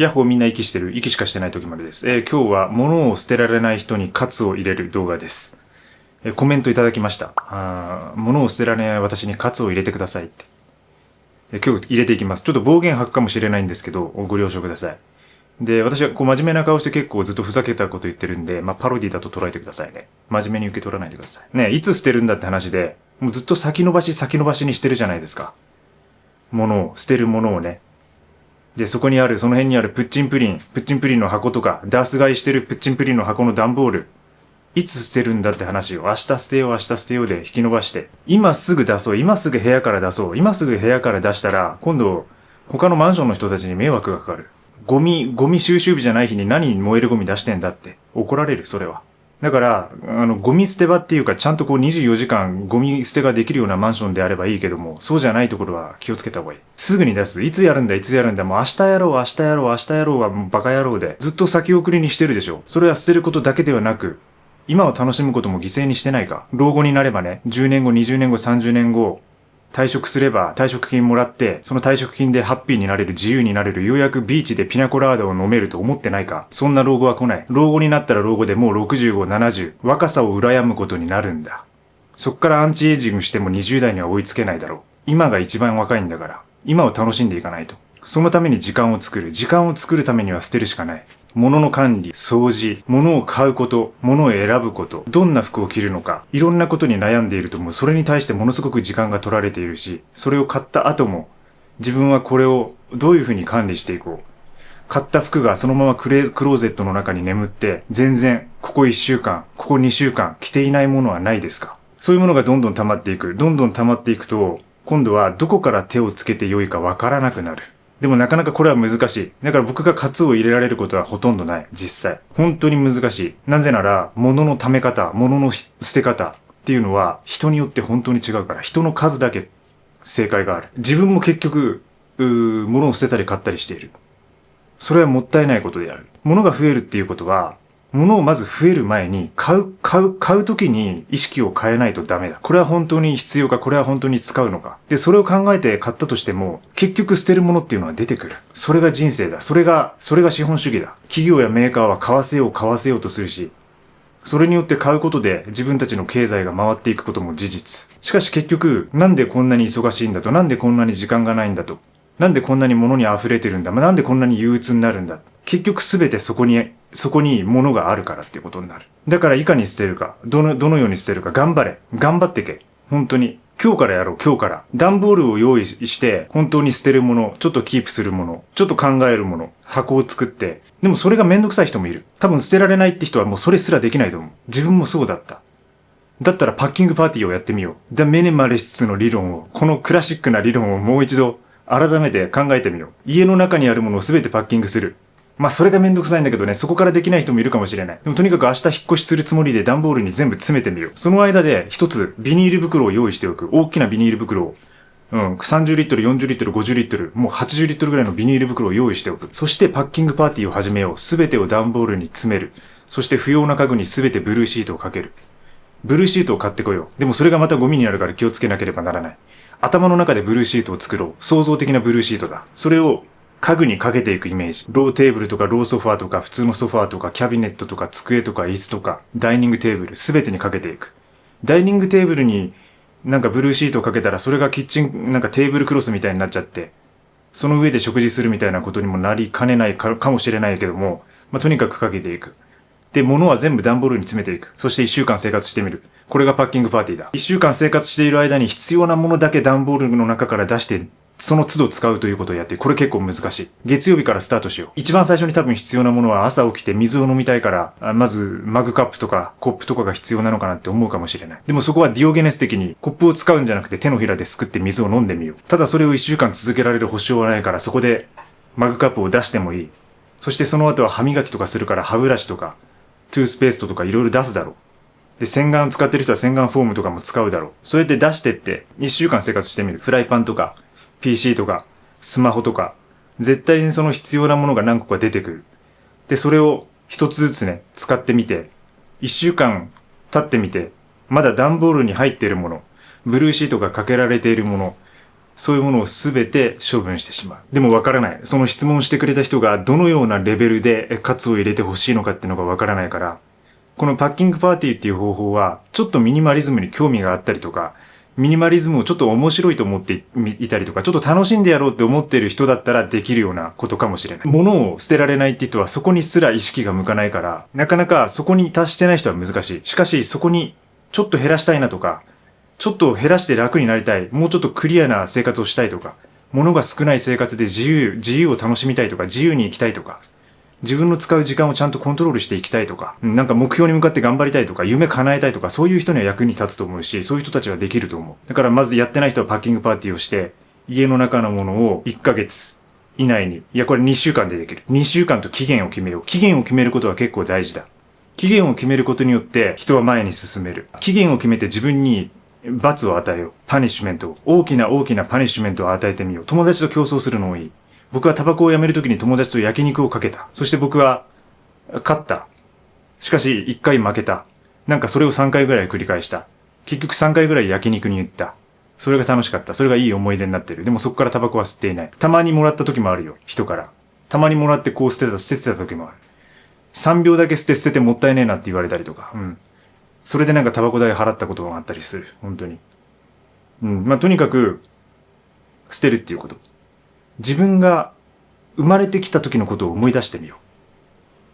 ヤッホーみんな息してる。息しかしてない時までです。今日は物を捨てられない人に喝を入れる動画です。コメントいただきました。物を捨てられない私に喝を入れてくださいって。今日入れていきます。ちょっと暴言吐くかもしれないんですけど、ご了承ください。で、私はこう真面目な顔して結構ずっとふざけたこと言ってるんで、パロディだと捉えてくださいね。真面目に受け取らないでください。ね、いつ捨てるんだって話で、もうずっと先延ばしにしてるじゃないですか。捨てるものをね。で、その辺にあるプッチンプリンの箱とか、ダース買いしてるプッチンプリンの箱の段ボール、いつ捨てるんだって話を、明日捨てようで引き延ばして、今すぐ出そう、今すぐ部屋から出したら、今度、他のマンションの人たちに迷惑がかかる。ゴミ収集日じゃない日に何燃えるゴミ出してんだって怒られる、それは。だから、ゴミ捨て場っていうか、ちゃんと24時間ゴミ捨てができるようなマンションであればいいけども、そうじゃないところは気をつけた方がいい。すぐに出す。いつやるんだ、もう明日やろうはもうバカ野郎で。ずっと先送りにしてるでしょ。それは捨てることだけではなく、今を楽しむことも犠牲にしてないか。老後になればね、10年後、20年後、30年後、退職すれば退職金もらって、その退職金でハッピーになれる、自由になれる、ようやくビーチでピナコラーダを飲めると思ってないか。そんな老後は来ない。老後になったら老後でもう65、70、若さを羨むことになるんだ。そっからアンチエイジングしても20代には追いつけないだろう。今が一番若いんだから、今を楽しんでいかないと。そのために時間を作るためには捨てるしかない。物の管理、掃除、物を買うこと、物を選ぶこと、どんな服を着るのか、いろんなことに悩んでいるともうそれに対してものすごく時間が取られているし、それを買った後も自分はこれをどういうふうに管理していこう。買った服がそのままクローゼットの中に眠って全然ここ1週間、ここ2週間着ていないものはないですか？そういうものがどんどん溜まっていくと、今度はどこから手をつけてよいかわからなくなる。でもなかなかこれは難しい。だから僕が喝を入れられることはほとんどない。実際。本当に難しい。なぜなら、物の溜め方、物の捨て方っていうのは人によって本当に違うから、人の数だけ正解がある。自分も結局、物を捨てたり買ったりしている。それはもったいないことである。物が増えるっていうことは、物をまず増える前に買う時に意識を変えないとダメだ。これは本当に必要か、これは本当に使うのか。で、それを考えて買ったとしても、結局捨てるものっていうのは出てくる。それが人生だ。それが資本主義だ。企業やメーカーは買わせようとするし、それによって買うことで自分たちの経済が回っていくことも事実。しかし結局、なんでこんなに忙しいんだと、なんでこんなに時間がないんだと、なんでこんなに物に溢れてるんだ、なんでこんなに憂鬱になるんだ。結局すべてそこに物があるからっていうことになる。だからいかに捨てるか、どのように捨てるか、頑張ってけ。本当に。今日からやろう、今日から。段ボールを用意して、本当に捨てるもの、ちょっとキープするもの、ちょっと考えるもの、箱を作って。でもそれがめんどくさい人もいる。多分捨てられないって人はもうそれすらできないと思う。自分もそうだった。だったらパッキングパーティーをやってみよう。ザ・ミニマリストの理論を、このクラシックな理論をもう一度改めて考えてみよう。家の中にあるものを全てパッキングする。それがめんどくさいんだけどね、そこからできない人もいるかもしれない。でもとにかく明日引っ越しするつもりで段ボールに全部詰めてみよう。その間で一つビニール袋を用意しておく。大きなビニール袋を。30リットル、40リットル、50リットル、もう80リットルぐらいのビニール袋を用意しておく。そしてパッキングパーティーを始めよう。全てを段ボールに詰める。そして不要な家具に全てブルーシートをかける。ブルーシートを買ってこよう。でもそれがまたゴミになるから気をつけなければならない。頭の中でブルーシートを作ろう。創造的なブルーシートだ。それを家具にかけていくイメージ。ローテーブルとかローソファーとか普通のソファーとかキャビネットとか机とか椅子とかダイニングテーブルすべてにかけていく。ダイニングテーブルになんかブルーシートをかけたらそれがキッチンなんかテーブルクロスみたいになっちゃって、その上で食事するみたいなことにもなりかねないかもしれないけども、とにかくかけていく。で、物は全部段ボールに詰めていく。そして1週間生活してみる。これがパッキングパーティーだ。1週間生活している間に必要なものだけ段ボールの中から出して、その都度使うということをやって、これ結構難しい。月曜日からスタートしよう。一番最初に多分必要なものは朝起きて水を飲みたいから、まずマグカップとかコップとかが必要なのかなって思うかもしれない。でもそこはディオゲネス的にコップを使うんじゃなくて手のひらですくって水を飲んでみよう。ただそれを1週間続けられる保証はないからそこでマグカップを出してもいい。そしてその後は歯磨きとかするから歯ブラシとか、トゥースペーストとかいろいろ出すだろう。で、洗顔使ってる人は洗顔フォームとかも使うだろう。そうやって出してって1週間生活してみる。フライパンとか PC とかスマホとか絶対にその必要なものが何個か出てくる。で、それを一つずつね、使ってみて1週間経ってみてまだ段ボールに入っているもの、ブルーシートがかけられているもの、そういうものを全て処分してしまう。でもわからない。その質問してくれた人がどのようなレベルでカツを入れてほしいのかっていうのがわからないから、このパッキングパーティーっていう方法は、ちょっとミニマリズムに興味があったりとか、ミニマリズムをちょっと面白いと思っていたりとか、ちょっと楽しんでやろうって思っている人だったらできるようなことかもしれない。物を捨てられないって人はそこにすら意識が向かないから、なかなかそこに達してない人は難しい。しかしそこにちょっと減らしたいなとか、ちょっと減らして楽になりたい、もうちょっとクリアな生活をしたいとか、物が少ない生活で自由を楽しみたいとか、自由に生きたいとか、自分の使う時間をちゃんとコントロールしていきたいとか、なんか目標に向かって頑張りたいとか、夢叶えたいとか、そういう人には役に立つと思うし、そういう人たちはできると思う。だからまずやってない人はパッキングパーティーをして、家の中のものを1ヶ月以内に、いやこれ2週間でできる。2週間と期限を決めよう。期限を決めることは結構大事だ。期限を決めることによって人は前に進める。期限を決めて自分に罰を与えよう。パニッシュメントを。大きなパニッシュメントを与えてみよう。友達と競争するのもいい。僕はタバコをやめるときに友達と焼肉をかけた。そして僕は勝った。しかし1回負けた。なんかそれを3回ぐらい繰り返した。結局3回ぐらい焼肉に行った。それが楽しかった。それがいい思い出になってる。でもそこからタバコは吸っていない。たまにもらった時もあるよ。人から。たまにもらってこう捨ててた時もある。3秒だけ捨ててもったいねえなって言われたりとか。うん。それでなんかタバコ代払ったことがあったりする。本当に。うん。まあ、とにかく、捨てるっていうこと。自分が生まれてきた時のことを思い出してみよ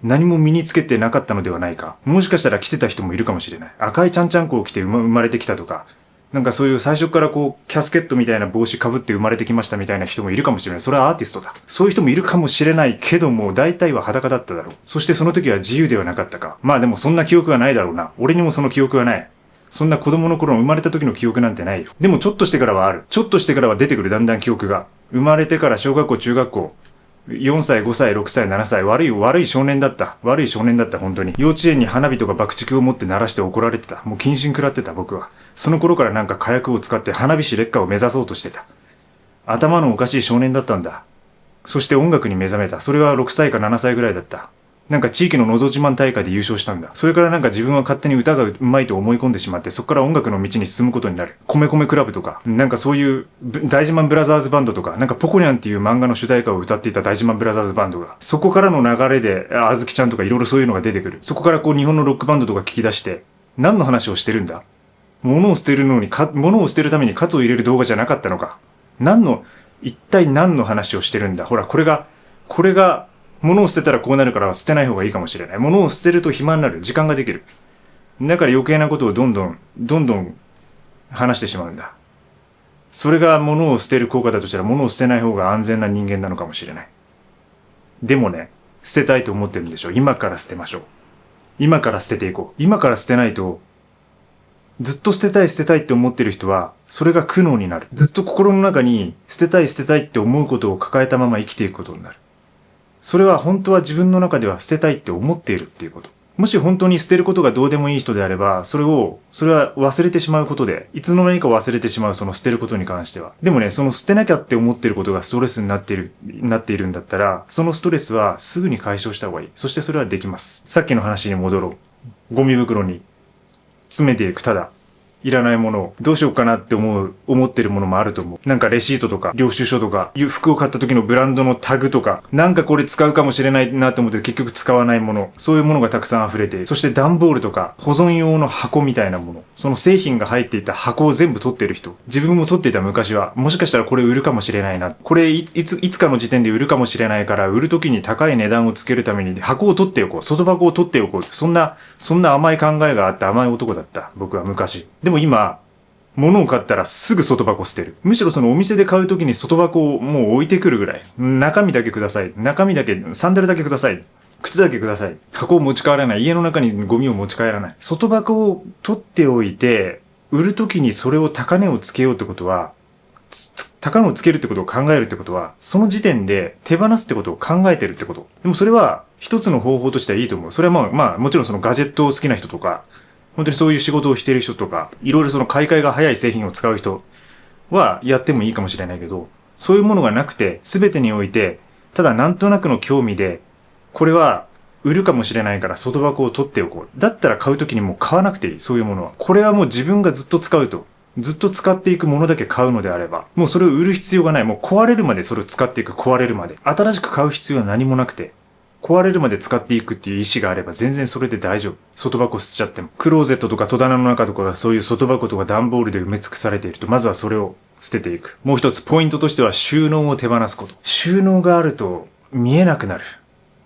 う。何も身につけてなかったのではないか。もしかしたら着てた人もいるかもしれない。赤いちゃんちゃんこを着て生まれてきたとか、なんかそういう最初からこう、キャスケットみたいな帽子かぶって生まれてきましたみたいな人もいるかもしれない。それはアーティストだ。そういう人もいるかもしれないけども、大体は裸だっただろう。そしてその時は自由ではなかったか。まあでもそんな記憶はないだろうな。俺にもその記憶はない。そんな子供の頃の生まれた時の記憶なんてないよ。でもちょっとしてからはある。ちょっとしてからは出てくる、だんだん記憶が。生まれてから小学校、中学校、4歳、5歳、6歳、7歳、悪い少年だった。悪い少年だった、本当に。幼稚園に花火とか爆竹を持って鳴らして怒られてた。もう謹慎食らってた、僕は。その頃からなんか火薬を使って花火師劣化を目指そうとしてた。頭のおかしい少年だったんだ。そして音楽に目覚めた。それは6歳か7歳ぐらいだった。なんか地域ののど自慢大会で優勝したんだ。それからなんか自分は勝手に歌がうまいと思い込んでしまって、そこから音楽の道に進むことになる。米米クラブとか、なんかそういう大事マンブラザーズバンドとか、なんかポコニャンっていう漫画の主題歌を歌っていた大事マンブラザーズバンドが、そこからの流れで、あずきちゃんとかいろいろそういうのが出てくる。そこからこう日本のロックバンドとか聞き出して、何の話をしてるんだ？物を捨てるためにカツを入れる動画じゃなかったのか。一体何の話をしてるんだ？ほら、これが、物を捨てたらこうなるから捨てない方がいいかもしれない。物を捨てると暇になる。時間ができる。だから余計なことをどんどん話してしまうんだ。それが物を捨てる効果だとしたら物を捨てない方が安全な人間なのかもしれない。でもね、捨てたいと思ってるんでしょ。今から捨てましょう。今から捨てていこう。今から捨てないと、ずっと捨てたいって思ってる人は、それが苦悩になる。ずっと心の中に捨てたいって思うことを抱えたまま生きていくことになる。それは本当は自分の中では捨てたいって思っているっていうこと。もし本当に捨てることがどうでもいい人であれば、それは忘れてしまうことで、いつの間にか忘れてしまうその捨てることに関しては。でもね、その捨てなきゃって思ってることがストレスになっているんだったら、そのストレスはすぐに解消した方がいい。そしてそれはできます。さっきの話に戻ろう。ゴミ袋に詰めていく。ただいらないものをどうしようかなって思ってるものもあると思う。なんかレシートとか領収書とか服を買った時のブランドのタグとか、なんかこれ使うかもしれないなと思って結局使わないもの、そういうものがたくさん溢れている。そして段ボールとか保存用の箱みたいなもの、その製品が入っていた箱を全部取っている人、自分も取っていた昔は、もしかしたらこれ売るかもしれないな、これいつかの時点で売るかもしれないから、売る時に高い値段をつけるために箱を取っておこう、外箱を取っておこう、そんな甘い考えがあった甘い男だった、僕は昔。でも今物を買ったらすぐ外箱捨てる。むしろそのお店で買うときに外箱をもう置いてくるぐらい。中身だけください。サンダルだけください。靴だけください。箱を持ち帰らない。家の中にゴミを持ち帰らない。外箱を取っておいて、売るときにそれを高値をつけようってことは、高値をつけるってことを考えるってことは、その時点で手放すってことを考えてるってこと。でもそれは一つの方法としてはいいと思う。それはまあもちろんそのガジェットを好きな人とか、本当にそういう仕事をしている人とか、いろいろその買い替えが早い製品を使う人はやってもいいかもしれないけど、そういうものがなくて、全てにおいて、ただなんとなくの興味で、これは売るかもしれないから外箱を取っておこう。だったら買うときにもう買わなくていい。そういうものは。これはもう自分がずっと使うと。ずっと使っていくものだけ買うのであれば、もうそれを売る必要がない。もう壊れるまでそれを使っていく、壊れるまで。新しく買う必要は何もなくて、壊れるまで使っていくっていう意思があれば全然それで大丈夫。外箱捨てちゃっても。クローゼットとか戸棚の中とかがそういう外箱とか段ボールで埋め尽くされていると、まずはそれを捨てていく。もう一つポイントとしては収納を手放すこと。収納があると見えなくなる。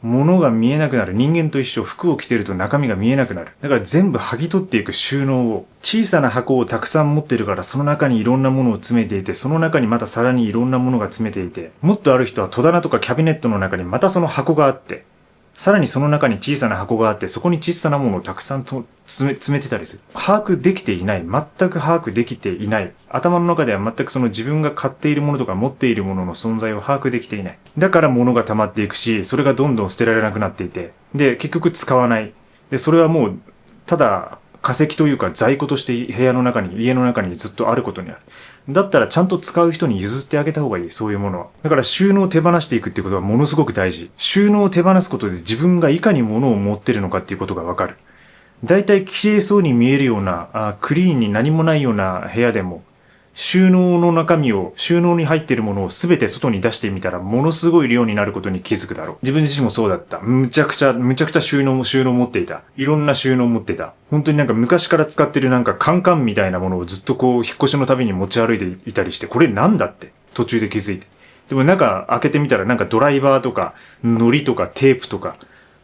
物が見えなくなる。人間と一緒。服を着てると中身が見えなくなる。だから全部剥ぎ取っていく収納を。小さな箱をたくさん持ってるからその中にいろんなものを詰めていて、その中にまたさらにいろんなものが詰めていて、もっとある人は戸棚とかキャビネットの中にまたその箱があって、さらにその中に小さな箱があって、そこに小さなものをたくさん詰めてたりする。把握できていない。全く把握できていない。頭の中では全くその自分が買っているものとか持っているものの存在を把握できていない。だから物が溜まっていくし、それがどんどん捨てられなくなっていて、で、結局使わない。で、それはもう、ただ、化石というか在庫として家の中にずっとあることになる。だったらちゃんと使う人に譲ってあげた方がいい、そういうものは。だから収納を手放していくっていうことはものすごく大事。収納を手放すことで自分がいかに物を持ってるのかっていうことがわかる。だいたい綺麗そうに見えるような、クリーンに何もないような部屋でも、収納の中身を、収納に入っているものを全て外に出してみたら、ものすごい量になることに気づくだろう。自分自身もそうだった。むちゃくちゃ収納持っていた。いろんな収納持ってた。本当になんか昔から使ってるなんかカンカンみたいなものをずっとこう、引っ越しのたびに持ち歩いていたりして、これなんだって途中で気づいて。でも中開けてみたらなんかドライバーとか、糊とかテープとか、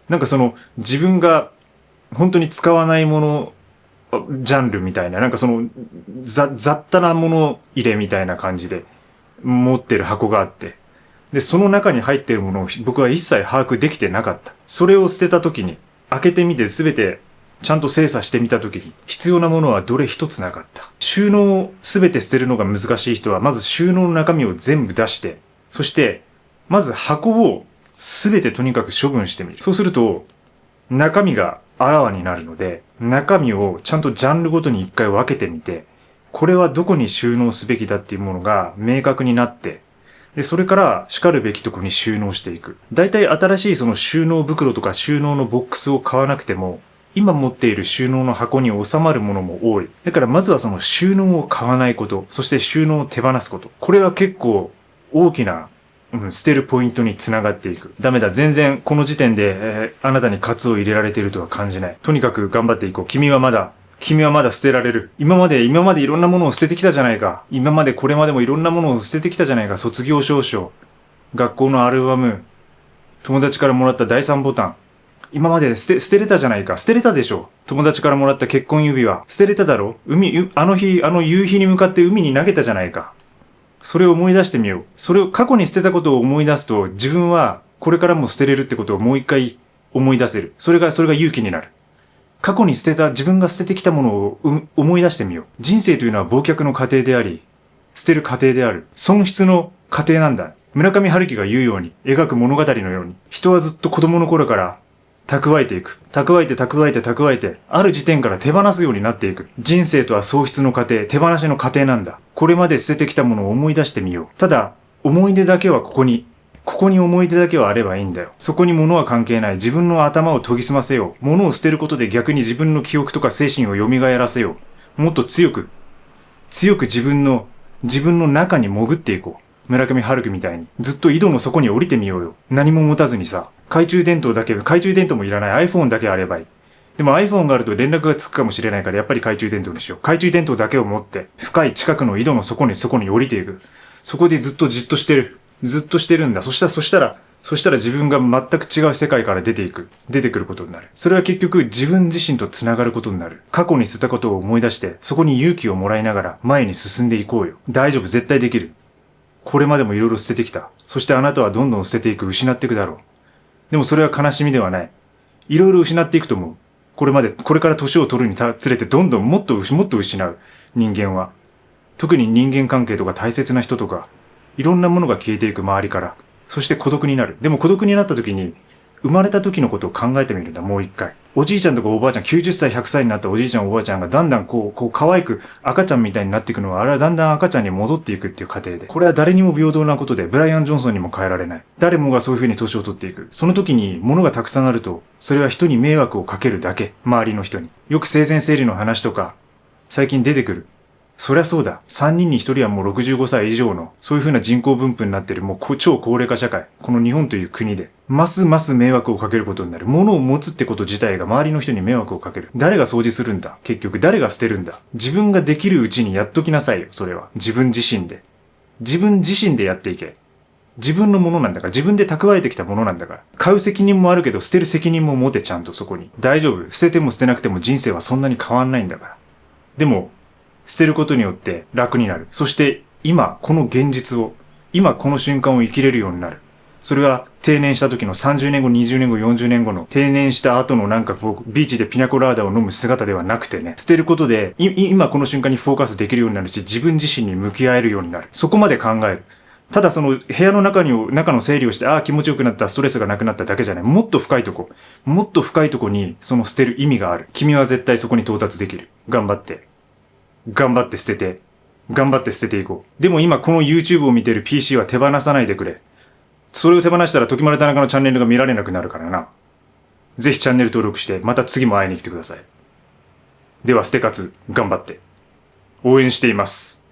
なんかその自分が本当に使わないもの、ジャンルみたいな、なんかその雑多なもの入れみたいな感じで持ってる箱があって、で、その中に入っているものを僕は一切把握できてなかった。それを捨てた時に、開けてみて全てちゃんと精査してみた時に、必要なものはどれ一つなかった。収納を全て捨てるのが難しい人は、まず収納の中身を全部出して、そして、まず箱を全てとにかく処分してみる。そうすると、中身があらわになるので、中身をちゃんとジャンルごとに一回分けてみて、これはどこに収納すべきだっていうものが明確になって、で、それから叱るべきとこに収納していく。だいたい新しいその収納袋とか収納のボックスを買わなくても、今持っている収納の箱に収まるものも多い。だからまずはその収納を買わないこと、そして収納を手放すこと。これは結構大きな捨てるポイントにつながっていく。ダメだ。全然この時点で、あなたに喝を入れられているとは感じない。とにかく頑張っていこう。君はまだ捨てられる。今までいろんなものを捨ててきたじゃないか。これまでもいろんなものを捨ててきたじゃないか。卒業証書、学校のアルバム、友達からもらった第3ボタン。今まで捨てれたじゃないか。捨てれたでしょ。友達からもらった結婚指輪。捨てれただろ。あの夕日に向かって海に投げたじゃないか。それを思い出してみよう。それを過去に捨てたことを思い出すと、自分はこれからも捨てれるってことをもう一回思い出せる。それが勇気になる。過去に自分が捨ててきたものを思い出してみよう。人生というのは忘却の過程であり、捨てる過程である。損失の過程なんだ。村上春樹が言うように、描く物語のように、人はずっと子供の頃から蓄えていく。蓄えて、ある時点から手放すようになっていく。人生とは喪失の過程、手放しの過程なんだ。これまで捨ててきたものを思い出してみよう。ただ、思い出だけはここに思い出だけはあればいいんだよ。そこに物は関係ない。自分の頭を研ぎ澄ませよう。物を捨てることで逆に自分の記憶とか精神を蘇らせよう。もっと強く自分の中に潜っていこう。村上春樹みたいに。ずっと井戸の底に降りてみようよ。何も持たずにさ。懐中電灯もいらない。iPhone だけあればいい。でも iPhone があると連絡がつくかもしれないからやっぱり懐中電灯にしよう。懐中電灯だけを持って、深い近くの井戸の底に降りていく。そこでずっとじっとしてる。ずっとしてるんだ。そしたら自分が全く違う世界から出てくることになる。それは結局自分自身と繋がることになる。過去に捨てたことを思い出して、そこに勇気をもらいながら前に進んでいこうよ。大丈夫、絶対できる。これまでもいろいろ捨ててきた。そしてあなたはどんどん捨てていく、失っていくだろう。でもそれは悲しみではない。いろいろ失っていくと思う。これから年を取るにつれてどんどんもっと失う。人間は。特に人間関係とか大切な人とか、いろんなものが消えていく周りから。そして孤独になる。でも孤独になった時に、生まれた時のことを考えてみるんだ、もう一回。おじいちゃんとかおばあちゃん、90歳、100歳になったおじいちゃん、おばあちゃんがだんだん可愛く赤ちゃんみたいになっていくのは、あれはだんだん赤ちゃんに戻っていくっていう過程で。これは誰にも平等なことで、ブライアン・ジョンソンにも変えられない。誰もがそういう風に年を取っていく。その時に物がたくさんあると、それは人に迷惑をかけるだけ。周りの人に。よく生前整理の話とか、最近出てくる。そりゃそうだ。3人に1人はもう65歳以上の、そういう風な人口分布になってる、もう超高齢化社会。この日本という国で。ますます迷惑をかけることになる。物を持つってこと自体が周りの人に迷惑をかける。誰が掃除するんだ？結局誰が捨てるんだ？自分ができるうちにやっときなさいよ、それは。自分自身で。自分自身でやっていけ。自分のものなんだから、自分で蓄えてきたものなんだから。買う責任もあるけど、捨てる責任も持て、ちゃんとそこに。大丈夫。捨てても捨てなくても人生はそんなに変わんないんだから。でも、捨てることによって楽になる。そして今この現実を、今この瞬間を生きれるようになる。それは定年した時の30年後、20年後、40年後の定年した後のなんかこうビーチでピナコラーダを飲む姿ではなくてね、捨てることで今この瞬間にフォーカスできるようになるし、自分自身に向き合えるようになる。そこまで考える。ただその部屋の中の整理をして、ああ気持ちよくなった、ストレスがなくなっただけじゃない。もっと深いとこにその捨てる意味がある。君は絶対そこに到達できる。頑張って。頑張って捨てて、頑張って捨てていこう。でも今この YouTube を見てる PC は手放さないでくれ。それを手放したら時丸田中のチャンネルが見られなくなるからな。ぜひチャンネル登録して、また次も会いに来てください。では捨て活、頑張って。応援しています。